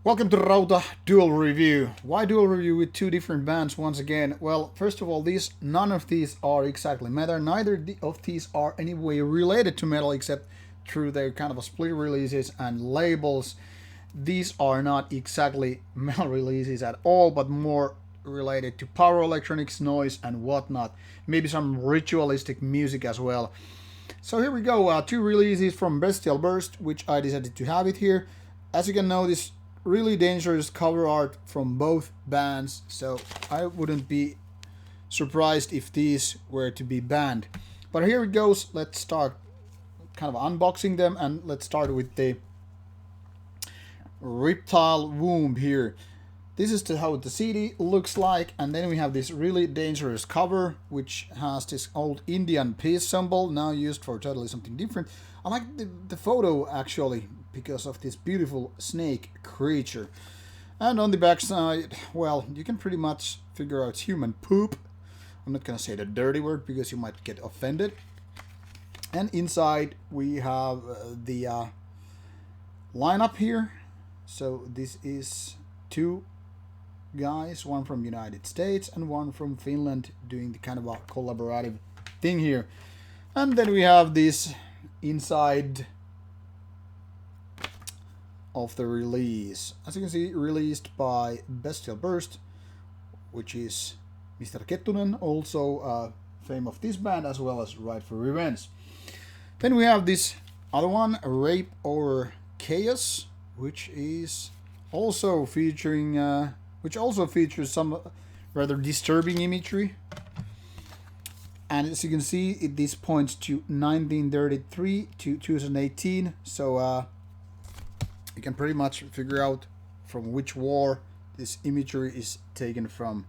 Welcome to Rauta Duel Review. Why Duel Review with two different bands once again? Well, first of all, none of these are exactly metal. Neither of these are any way related to metal except through their kind of a split releases and labels. These are not exactly metal releases at all, but more related to power electronics, noise, and whatnot. Maybe some ritualistic music as well. So here we go, two releases from Bestial Burst, which I decided to have it here. As you can notice, really dangerous cover art from both bands, so I wouldn't be surprised if these were to be banned. But here it goes. Let's start kind of unboxing them, and let's start with the Reptile Womb here. This is how the CD looks like, and then we have this really dangerous cover, which has this old Indian peace symbol, now used for totally something different. I like the photo actually, because of this beautiful snake creature. And on the back side, well, you can pretty much figure out human poop. I'm not gonna say the dirty word because you might get offended. And inside we have the lineup here. So this is two guys, one from United States and one from Finland, doing the kind of a collaborative thing here. And then we have this inside of the release. As you can see, released by Bestial Burst, which is Mr. Kettunen, also fame of this band, as well as Ride for Revenge. Then we have this other one, Rape Over Chaos, which is also featuring which also features some rather disturbing imagery. And as you can see, this points to 1933 to 2018, so you can pretty much figure out from which war this imagery is taken from.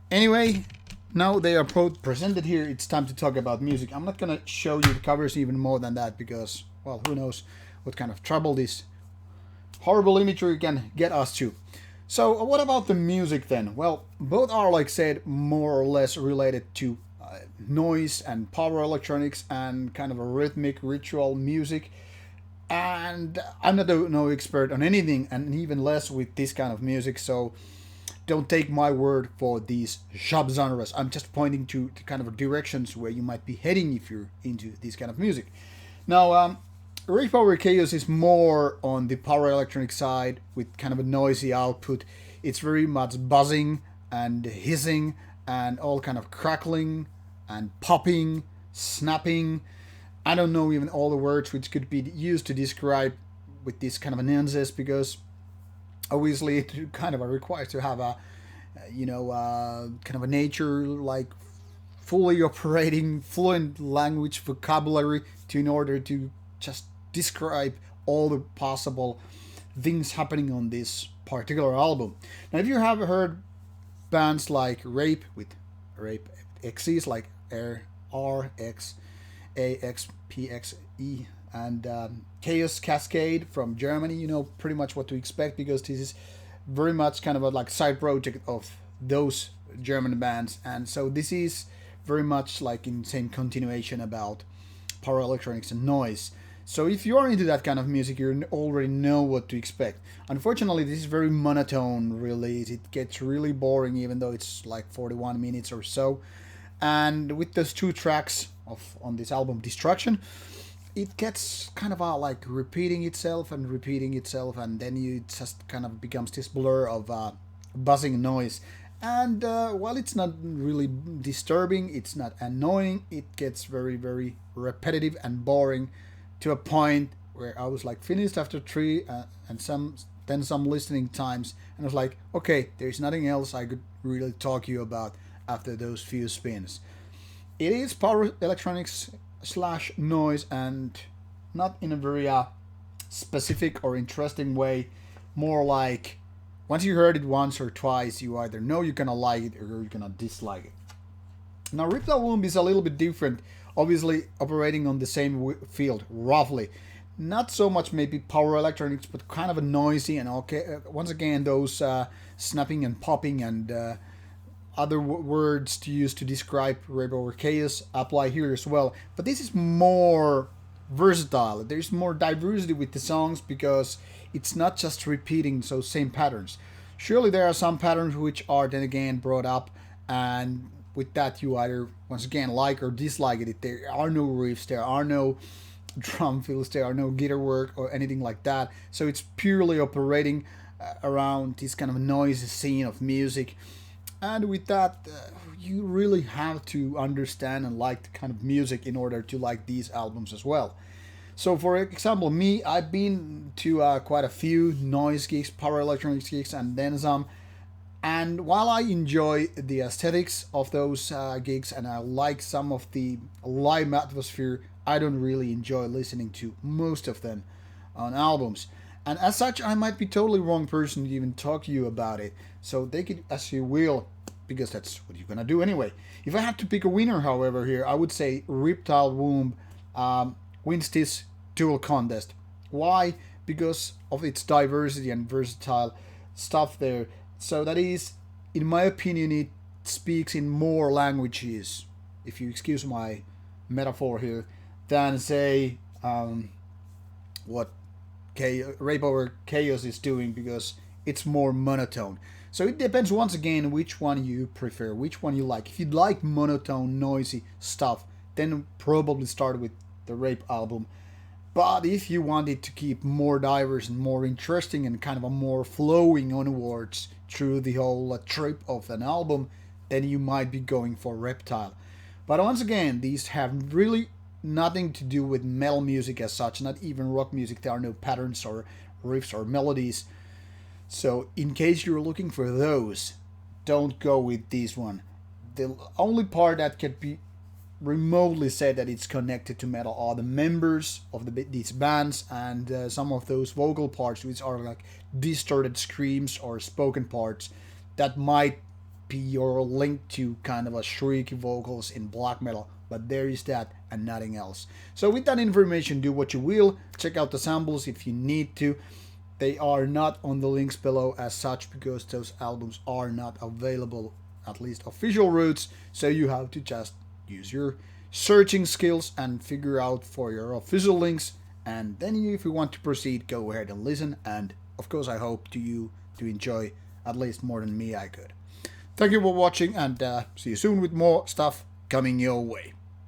Anyway, now they are both presented here, it's time to talk about music. I'm not gonna show you the covers even more than that because, well, who knows what kind of trouble this horrible imagery can get us to. So what about the music then? Well, both are, like said, more or less related to noise and power electronics and kind of a rhythmic ritual music. And I'm not no expert on anything, and even less with this kind of music, so don't take my word for these subgenres. I'm just pointing to kind of directions where you might be heading if you're into this kind of music. Now, Rape Over Chaos is more on the power electronic side with kind of a noisy output. It's very much buzzing and hissing and all kind of crackling and popping, snapping. I don't know even all the words which could be used to describe with this kind of nuances, because obviously it kind of requires to have a, kind of a nature like fully operating fluent language vocabulary in order to just describe all the possible things happening on this particular album. Now, if you have heard bands like Rape with Rape X's like RX AXPXE and Chaos Cascade from Germany, you know pretty much what to expect, because this is very much kind of a like side project of those German bands, and so this is very much like in same continuation about power electronics and noise. So if you're into that kind of music, you already know what to expect. Unfortunately, this is very monotone release. It gets really boring even though it's like 41 minutes or so. And with those two tracks on this album, Destruction, it gets kind of like repeating itself, and then you just kind of becomes this blur of buzzing noise. And while it's not really disturbing, it's not annoying, it gets very, very repetitive and boring to a point where I was like finished after three and some listening times, and I was like, okay, there's nothing else I could really talk to you about after those few spins. It is power electronics / noise, and not in a very specific or interesting way. More like once you heard it once or twice, you either know you're gonna like it or you're gonna dislike it. Now, Reptile Womb is a little bit different, obviously operating on the same field roughly. Not so much maybe power electronics, but kind of a noisy, and okay, once again those snapping and popping and other words to use to describe Rape Over Chaos apply here as well. But this is more versatile. There's more diversity with the songs because it's not just repeating those same patterns. Surely there are some patterns which are then again brought up, and with that you either once again like or dislike it. There are no riffs, there are no drum fills, there are no guitar work or anything like that. So it's purely operating around this kind of noisy scene of music. And with that, you really have to understand and like the kind of music in order to like these albums as well. So, for example, me, I've been to quite a few noise gigs, power electronics gigs, and then some. And while I enjoy the aesthetics of those gigs and I like some of the live atmosphere, I don't really enjoy listening to most of them on albums. And as such, I might be totally wrong person to even talk to you about it. So take it as you will, because that's what you're gonna do anyway. If I had to pick a winner, however, here, I would say Reptile Womb wins this duel contest. Why? Because of its diversity and versatile stuff there. So that is, in my opinion, it speaks in more languages, if you excuse my metaphor here, than say what Rape Over Chaos is doing, because it's more monotone. So it depends once again which one you prefer, which one you like. If you like monotone, noisy stuff, then probably start with the Rape album. But if you wanted to keep more diverse and more interesting and kind of a more flowing onwards through the whole trip of an album, then you might be going for Reptile. But once again, these have really nothing to do with metal music as such, not even rock music. There are no patterns or riffs or melodies. So in case you're looking for those, don't go with this one. The only part that could be remotely said that it's connected to metal are the members of these bands and some of those vocal parts which are like distorted screams or spoken parts that might be your link to kind of a shrieky vocals in black metal, but there is that and nothing else. So with that information, do what you will. Check out the samples if you need to. They are not on the links below as such because those albums are not available, at least official routes, so you have to just use your searching skills and figure out for your official links, and then if you want to proceed, go ahead and listen. And of course I hope you to enjoy at least more than me I could. Thank you for watching, and see you soon with more stuff coming your way.